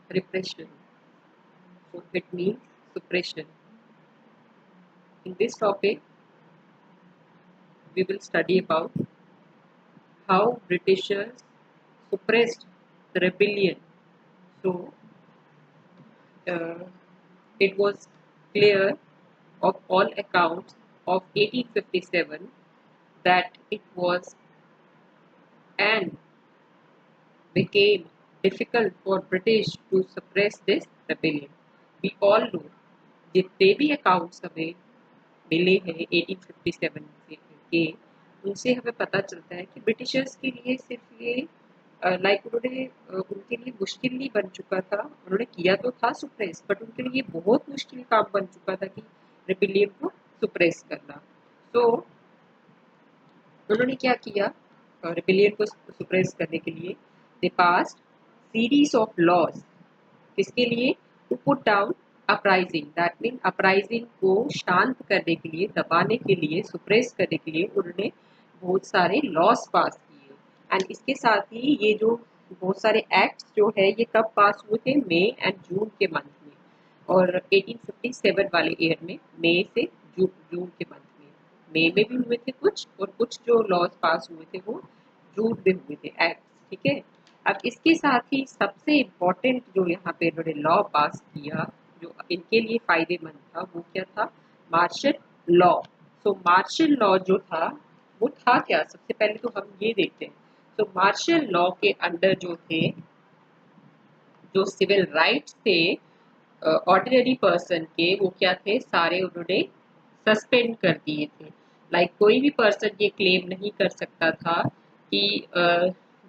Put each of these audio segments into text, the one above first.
repression. So it means suppression. In this topic, we will study about how Britishers suppressed the rebellion. So uh, it was clear of all accounts of 1857 that it was and became difficult for British to suppress this rebellion. We all know जितने भी accounts हमें मिले हैं 1857 के, उनसे हमें पता चलता है कि ब्रिटिशर्स के लिए सिर्फ ये लाइक उन्होंने उनके लिए मुश्किल नहीं बन चुका था, उन्होंने किया तो था सुप्रेस, बट उनके लिए बहुत मुश्किल काम बन चुका था कि रिबिलियन को सुप्रेस करना. तो उन्होंने क्या किया रिबिलियन को सुप्रेस करने के लिए? They passed series of laws. किसके लिए? To put down uprising. That mean uprising को शांत करने के लिए, दबाने के लिए, सुप्रेस करने के लिए उन्होंने बहुत सारे लॉज पास किए. एंड इसके साथ ही ये जो बहुत सारे एक्ट्स जो है ये कब पास हुए थे? मई एंड जून के मंथ में. और 1857 वाले ईयर में मई से जून के मंथ में, मई में भी हुए थे कुछ, और कुछ जो लॉज पास हुए थे वो जून में हुए थे एक्ट. ठीक है. अब इसके साथ ही सबसे इम्पोर्टेंट जो यहाँ पे इन्होंने लॉ पास किया जो इनके लिए फायदेमंद था वो क्या था? Martial law. So martial law जो था वो था क्या? सबसे पहले तो हम ये देखते हैं. तो मार्शल लॉ के अंडर जो थे, जो सिविल राइट्स थे ऑर्डिनरी पर्सन के, वो क्या थे? सारे उन्होंने सस्पेंड कर दिए थे. लाइक कोई भी पर्सन ये क्लेम नहीं कर सकता था कि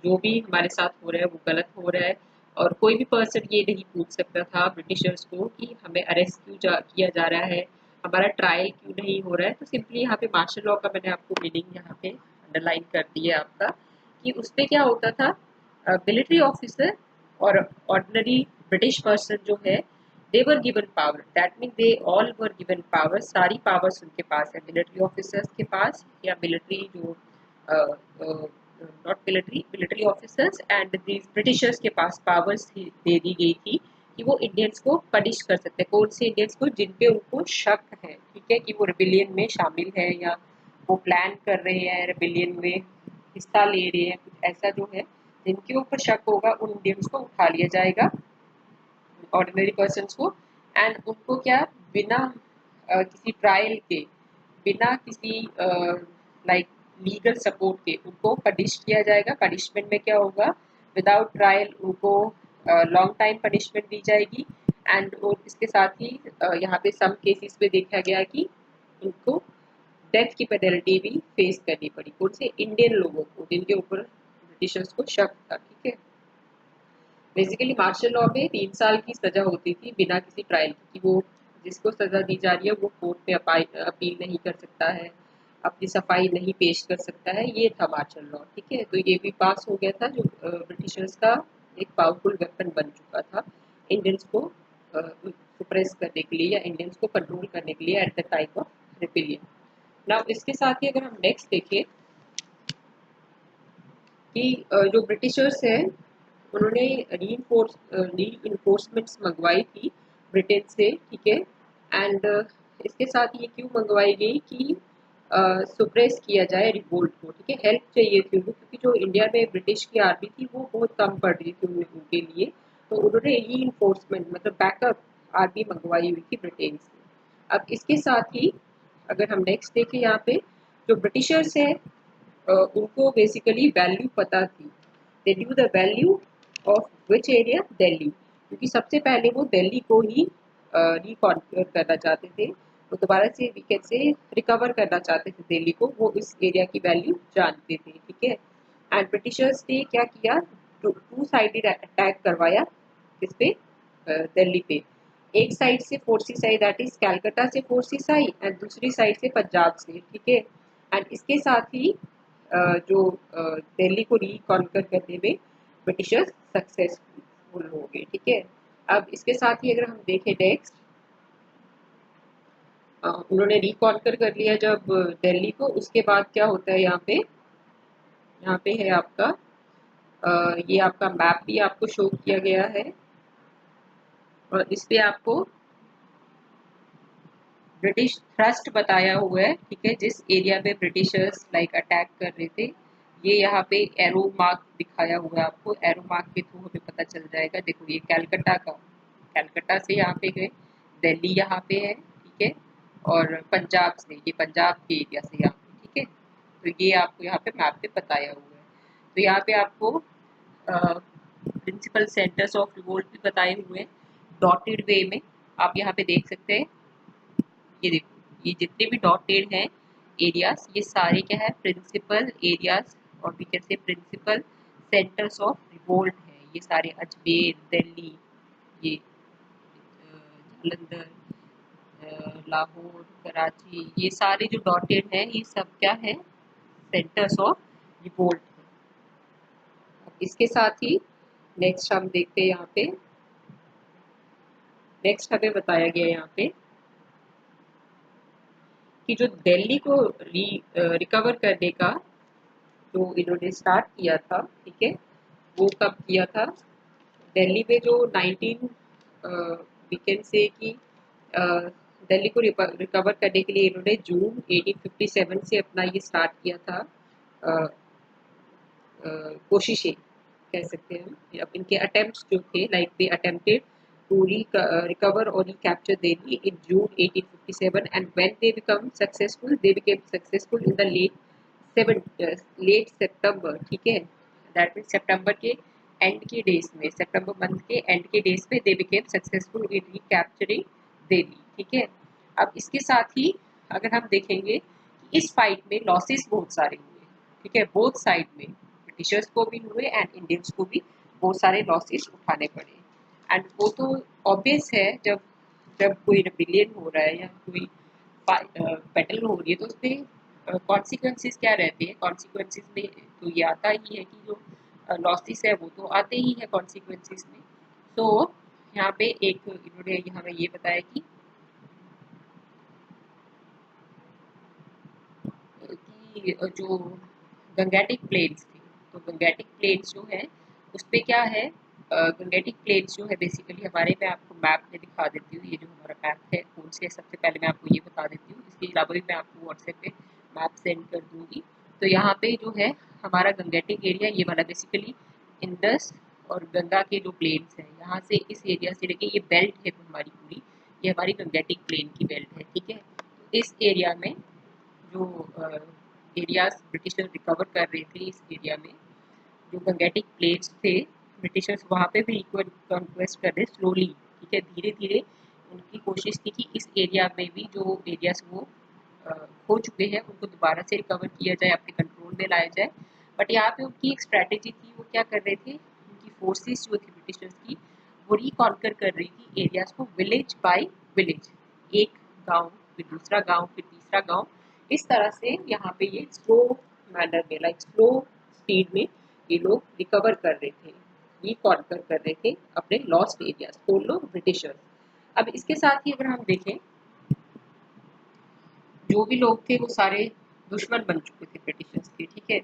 जो भी हमारे साथ हो रहा है वो गलत हो रहा है. और कोई भी पर्सन ये नहीं पूछ सकता था ब्रिटिशर्स को कि हमें अरेस्ट किया जा रहा है, हमारा ट्रायल क्यों नहीं हो रहा है. तो सिंपली यहाँ पे मार्शल लॉ का मैंने आपको मीनिंग यहाँ पे अंडरलाइन कर दिया आपका, कि उसमें क्या होता था? मिलिट्री ऑफिसर और ऑर्डिनरी ब्रिटिश पर्सन जो है, they were given power. That means they all were given power. सारी पावर्स उनके पास है. मिलिट्री ऑफिसर्स के पास या मिलिट्री जो not military officers and these Britishers के पास पावर्स दे दी गई थी कि वो इंडियंस को पनिश कर सकते हैं. कौन से इंडियंस को? जिन पे उनको शक है, ठीक है, कि वो रिबिलियन में शामिल है या वो प्लान कर रहे हैं, रिबिलियन में हिस्सा ले रहे हैं, कुछ ऐसा जो है जिनके ऊपर शक होगा उन इंडियंस को उठा लिया जाएगा, ऑर्डिनरी पर्सन को. एंड उनको क्या? बिना किसी ट्रायल के, बिना किसी लाइक लीगल सपोर्ट के उनको पनिश किया जाएगा. पनिशमेंट में क्या होगा? विदाउट ट्रायल उनको लॉन्ग टाइम पनिशमेंट दी जाएगी. एंड और इसके साथ ही यहाँ पे सम केसेस में देखा गया कि उनको डेथ की पेनल्टी भी फेस करनी पड़ी. कौन से? इंडियन लोगों को जिनके ऊपर ब्रिटिशर्स को शक था. ठीक है. बेसिकली मार्शल लॉ में 3 साल की सजा होती थी बिना किसी ट्रायल की, वो जिसको सजा दी जा रही है वो कोर्ट में अपील नहीं कर सकता है, अपनी सफाई नहीं पेश कर सकता है. ये था मार्शल लॉ. ठीक है. तो ये भी पास हो गया था जो ब्रिटिशर्स का एक पावरफुल वेपन बन चुका था इंडियंस को सुप्रेस करने के लिए या इंडियंस को कंट्रोल करने के लिए at the time of rebellion. Now इसके साथ ही अगर हम नेक्स्ट देखें कि जो ब्रिटिशर्स हैं उन्होंने री इन्फोर्समेंट्स मंगवाई थी ब्रिटेन से. ठीक है. एंड इसके साथ ये क्यों मंगवाई गई कि सुप्रेस किया जाए रिवोल्ट को. ठीक है. हेल्प चाहिए थी उनको क्योंकि जो इंडिया में ब्रिटिश की आर्मी थी वो बहुत कम पड़ रही थी उनके लिए. तो उन्होंने री इन्फोर्समेंट मतलब बैकअप आर्मी मंगवाई हुई थी ब्रिटेन से. अब इसके साथ ही अगर हम नेक्स्ट देखें यहाँ पे, जो ब्रिटिशर्स है उनको बेसिकली वैल्यू पता थी. They knew the value of which area? Delhi. क्योंकि सबसे पहले वो दिल्ली को ही रिकॉन्क्वर करना चाहते थे, वो दोबारा से वीकेंड से रिकवर करना चाहते थे दिल्ली को. वो इस एरिया की वैल्यू जानते थे. ठीक है. एंड ब्रिटिशर्स ने क्या किया? टू साइडेड अटैक करवाया. किस पे? दिल्ली पे. एक साइड से forces I, that is Calcutta से फोर्सेस आई, एंड दूसरी साइड से पंजाब से. ठीक है. एंड इसके साथ ही जो दिल्ली को रिकॉन्कर करने में ब्रिटिशर्स सक्सेसफुल हो गए. ठीक है. अब इसके साथ ही अगर हम देखें नेक्स्ट, उन्होंने रिकॉन्कर कर लिया जब दिल्ली को, उसके बाद क्या होता है यहाँ पे? है आपका ये आपका मैप भी आपको शो किया गया है. और इस पे आपको ब्रिटिश थ्रस्ट बताया हुआ है, ठीक है, जिस एरिया में ब्रिटिशर्स लाइक अटैक कर रहे थे। ये यहाँ पे एरो मार्क दिखाया हुआ है आपको, एरो मार्क के थ्रू हमें पता चल जाएगा। देखो ये कैलकाटा का, कैलकाटा से यहाँ पे गए, दिल्ली यहाँ पे है, ठीक है, और पंजाब से, ये पंजाब के एरिया से यहाँ पे, ठीक है। तो ये आपको यहाँ पे मैप पे बताया हुआ है। तो यहाँ पे आपको प्रिंसिपल सेंटर्स ऑफ रिवोल्ट भी बताए हुए हैं डॉटेड वे में। आप यहाँ पे देख सकते हैं, ये देखो ये जितने भी डॉटेड हैं एरियाज, ये सारे क्या है, प्रिंसिपल एरियाज और we can say principal centres of revolt है। ये सारे अजमेर, दिल्ली, ये जालंधर, लाहौर, कराची, ये सारे जो डॉटेड हैं ये सब क्या है, सेंटर्स ऑफ रिवोल्ट है। इसके साथ ही नेक्स्ट हम देखते हैं यहाँ पे, नेक्स्ट हमें बताया गया यहाँ पे कि जो दिल्ली को रिकवर करने का जो इन्होंने स्टार्ट किया था, ठीक है, वो कब किया था। दिल्ली में जो 19 वीकेंड से कि दिल्ली को रिकवर करने के लिए इन्होंने जून 1857 से अपना ये स्टार्ट किया था, कोशिशें कह सकते हैं हम। अब इनके अटेम्प्ट्स जो थे, like they attempted to recover or recapture Delhi in June 1857, and when they became successful in the late September, ठीक है, दैट मीन सितंबर के एंड के डेज में, सितंबर मंथ के एंड के डेज में they became successful in recapturing Delhi, ठीक है। अब इसके साथ ही अगर हम देखेंगे कि इस फाइट में लॉसेस बहुत सारे हुए, ठीक है, बोथ साइड में, ब्रिटिशर्स को भी हुए एंड इंडियंस को भी बहुत सारे लॉसेस उठाने पड़े। एंड वो तो ऑब्वियस है, जब जब कोई रिबिलियन हो रहा है या कोई बैटल हो रही है तो उसमें कॉन्सिक्वेंसेस क्या रहते हैं, कॉन्सिक्वेंसेस में तो ये आता ही है कि जो लॉसेस है वो तो आते ही है कॉन्सिक्वेंसेस में। तो यहाँ पे एक इन्होंने हमें ये बताया कि जो गंगेटिक प्लेन्स थे, तो गंगेटिक प्लेन्स जो है उस पे क्या है, गंगेटिक प्लेन्स जो है बेसिकली हमारे, मैं आपको मैप में दिखा देती हूँ, ये जो हमारा मैप है कौन से, सबसे पहले मैं आपको ये बता देती हूँ, इसके अलावा भी मैं आपको व्हाट्सएप पे मैप सेंड कर दूँगी। तो यहाँ पे जो है हमारा गंगेटिक एरिया ये वाला बेसिकली इंडस और गंगा के जो प्लेन्स हैं, यहाँ से इस एरिया से लेके ये बेल्ट है हमारी पूरी, ये हमारी गंगेटिक प्लेन की बेल्ट है, ठीक है। तो इस एरिया में जो एरियाज ब्रिटिशर्स रिकवर कर रहे थे, इस एरिया में जो गंगेटिक प्लेट्स थे, ब्रिटिशर्स वहाँ पे भी इक्वल कॉन्क्वेस्ट कर रहे स्लोली, ठीक है, धीरे धीरे उनकी कोशिश थी कि इस एरिया में भी जो एरियाज वो खो चुके हैं उनको दोबारा से रिकवर किया जाए, अपने कंट्रोल में लाया जाए। बट यहाँ पे उनकी एक स्ट्रैटेजी थी, वो क्या कर रहे थे, उनकी फोर्सेस जो थी ब्रिटिशर्स की, वो रिकॉन्कर कर रही थी एरियाज को विलेज बाय विलेज, एक गांव फिर दूसरा गांव फिर तीसरा गांव, इस तरह से यहाँ पे ये स्लो मैनर में, लाइक स्लो स्पीड में ये लोग रिकवर कर रहे थे, रिकॉन्कर कर रहे थे अपने लॉस्ट एरियाज को लोग ब्रिटिशर्स। अब इसके साथ ही अगर हम देखें, जो भी लोग थे वो सारे दुश्मन बन चुके थे ब्रिटिशर्स के, ठीक है।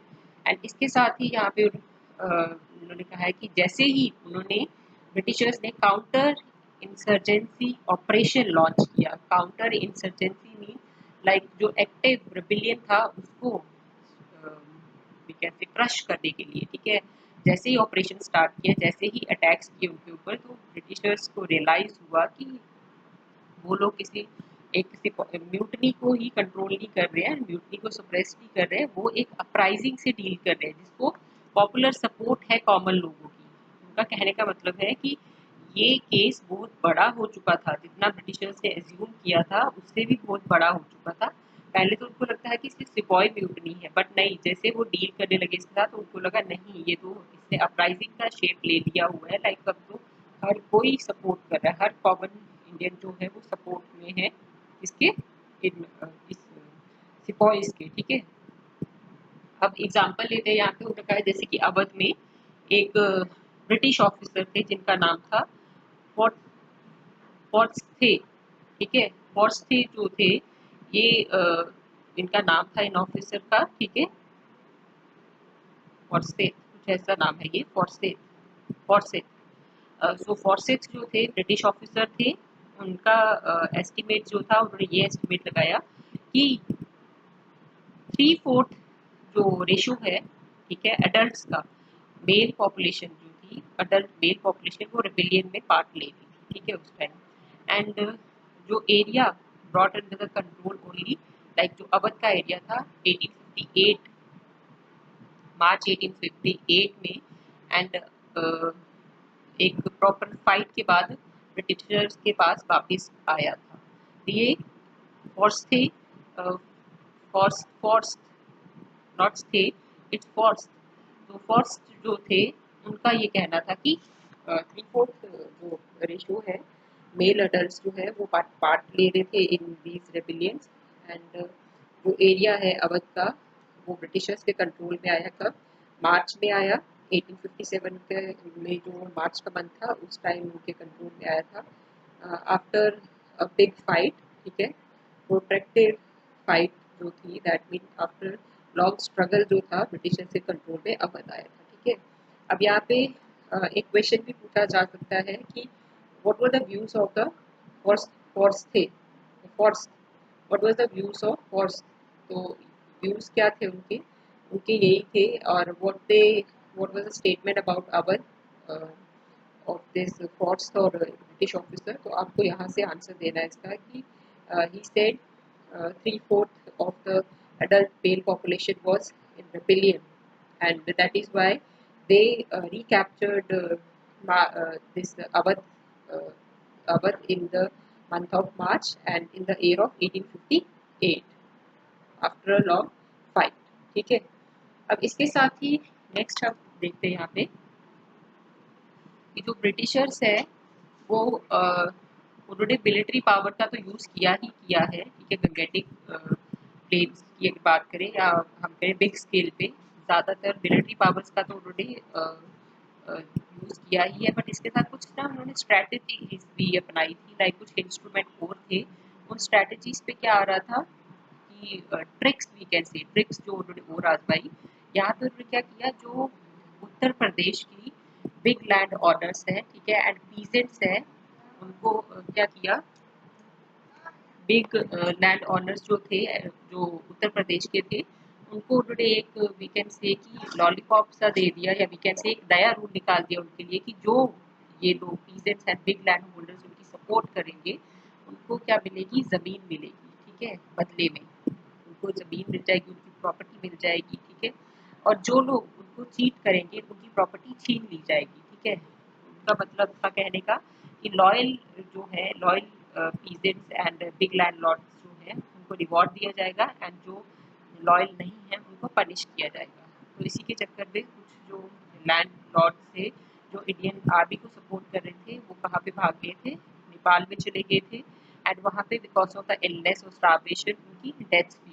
एंड इसके साथ ही यहाँ पे उन्होंने कहा है कि जैसे ही उन्होंने, ब्रिटिशर्स ने काउंटर इंसर्जेंसी ऑपरेशन लॉन्च किया, काउंटर इंसर्जेंसी मीन लाइक जो एक्टिव रिबिलियन था उसको कैसे क्रश करने के लिए, ठीक है। जैसे ही ऑपरेशन स्टार्ट किया, जैसे ही अटैक्स किए उनके ऊपर, तो ब्रिटिशर्स को रियलाइज हुआ कि वो लोग किसी म्यूटनी को ही कंट्रोल नहीं कर रहे हैं, म्यूटनी को सप्रेस नहीं कर रहे हैं, वो एक अपराइजिंग से डील कर रहे हैं जिसको पॉपुलर सपोर्ट है कॉमन लोगों की। उनका कहने का मतलब है कि ये केस बहुत बड़ा हो चुका था, जितना ब्रिटिशर्स ने एज्यूम किया था उससे भी बहुत बड़ा हो चुका था। पहले तो उनको लगता है कि सिर्फ सिपॉय म्यूटनी है, बट नहीं, जैसे वो डील करने लगे इसके साथ तो उनको लगा नहीं, ये तो इसने अपराइजिंग का शेप ले लिया हुआ है, लाइक अब तो हर कोई सपोर्ट कर रहा है, हर कॉमन इंडियन जो है वो सपोर्ट में है इसके, इस सिपॉइस के, ठीक है। अब एग्जाम्पल लेते हैं, यहाँ पे उन्होंने कहा है जैसे कि अवध में एक ब्रिटिश ऑफिसर थे जिनका नाम था फॉर्ट फॉर्ट्स थे, ठीक है, फॉर्ट्स थे जो थे, ये इनका नाम था इन ऑफिसर का, ठीक है, फॉर्सेथ कुछ ऐसा नाम है, ये फॉर्सेथ, फॉर्सेथ। सो फॉर्सिथ जो थे ब्रिटिश ऑफिसर थे, उनका एस्टिमेट जो था, उन्होंने ये एस्टिमेट लगाया कि 3/4 जो रेशो है, ठीक है, एडल्ट्स का, मेल पॉपुलेशन जो थी, अडल्ट मेल पॉपुलेशन वो रिबेलियन में पार्ट ले रही थी, ठीक है, उस टाइम। एंड जो area brought under the control only, like जो अवध का एरिया था 1858, मार्च 1858 में, एंड एक प्रॉपर फाइट के बाद ब्रिटिशर्स के पास वापस आया था। ये फोर्स थे, फोर्स नॉट थे, इट्स फोर्स। तो फोर्स जो थे, उनका ये कहना था कि 3/4 जो रेशो है, मेल अडल्ट जो है वो पार्ट ले रहे थे इन दीज रेबिलियंस। एंड जो एरिया है अवध का, वो ब्रिटिशर्स के कंट्रोल में आया कब? मार्च में आया 1857 के में, जो मार्च का मंथ था उस टाइम उनके कंट्रोल में आया था, आफ्टर अ बिग फाइट, ठीक है, प्रोट्रैक्टेड फाइट जो थी, that mean after long struggle जो था ब्रिटिशर्स के कंट्रोल में अवध आया था, ठीक है। अब यहाँ पे एक क्वेश्चन भी पूछा जा सकता है कि what were the views of the force force थे force what was the views of force. तो व्यूज क्या थे उनके? उनके यही थे, और what was the statement about Awadh of this force और ब्रिटिश ऑफिसर। तो आपको यहाँ से आंसर देना है इसका कि he said 3/4 of the adult male population was in rebellion, and that is why they recaptured this Awadh in the month of March and in the year of 1858 after a long fight, ठीक है। अब इसके साथ ही next हम देखते हैं यहाँ पे कि जो ब्रिटिशर्स है वो उन्होंने मिलिट्री पावर का तो यूज़ किया ही किया है, ठीक है। गंगेटिक प्लेन्स की अगर बात करें या हम करें बिग स्केल पे, ज़्यादातर मिलिट्री पावर्स का तो उन्होंने यूज़ किया ही है, बट इसके साथ कुछ ना उन्होंने स्ट्रैटेजीज भी अपनाई थी, लाइक कुछ इंस्ट्रूमेंट और थे। उन स्ट्रैटेजीज पे क्या आ रहा था कि tricks, we can say tricks जो उन्होंने और आजमाई। यहाँ पे उन्होंने क्या किया, जो उत्तर प्रदेश की बिग लैंड ऑनर्स है, ठीक है, एंड पीजेंट्स है, उनको क्या किया, बिग लैंड ऑनर्स जो थे, जो उत्तर प्रदेश के थे, उनको उन्होंने एक वी कैन से कि लॉलीपॉप सा दे दिया, या वी कैन से एक नया रूल निकाल दिया उनके लिए कि जो ये लोग peasants and big land holders उनकी सपोर्ट करेंगे, उनको क्या मिलेगी, ज़मीन मिलेगी, ठीक है, बदले में उनको ज़मीन मिल जाएगी, उनकी प्रॉपर्टी मिल जाएगी, ठीक है। और जो लोग उनको चीट करेंगे उनकी प्रॉपर्टी छीन ली जाएगी, ठीक है। उनका मतलब था कहने का कि लॉयल जो है, loyal peasants and big landlords जो है उनको रिवॉर्ड दिया जाएगा, एंड जो लॉयल नहीं है उनको पनिश किया जाएगा। तो इसी के चक्कर में कुछ जो लैंड लॉर्ड थे, जो इंडियन आर्मी को सपोर्ट कर रहे थे, वो कहाँ पे भाग गए थे, नेपाल में चले गए थे, एंड वहाँ पे बिकॉज ऑफ द इलनेस और स्टार्वेशन उनकी डेथ्स भी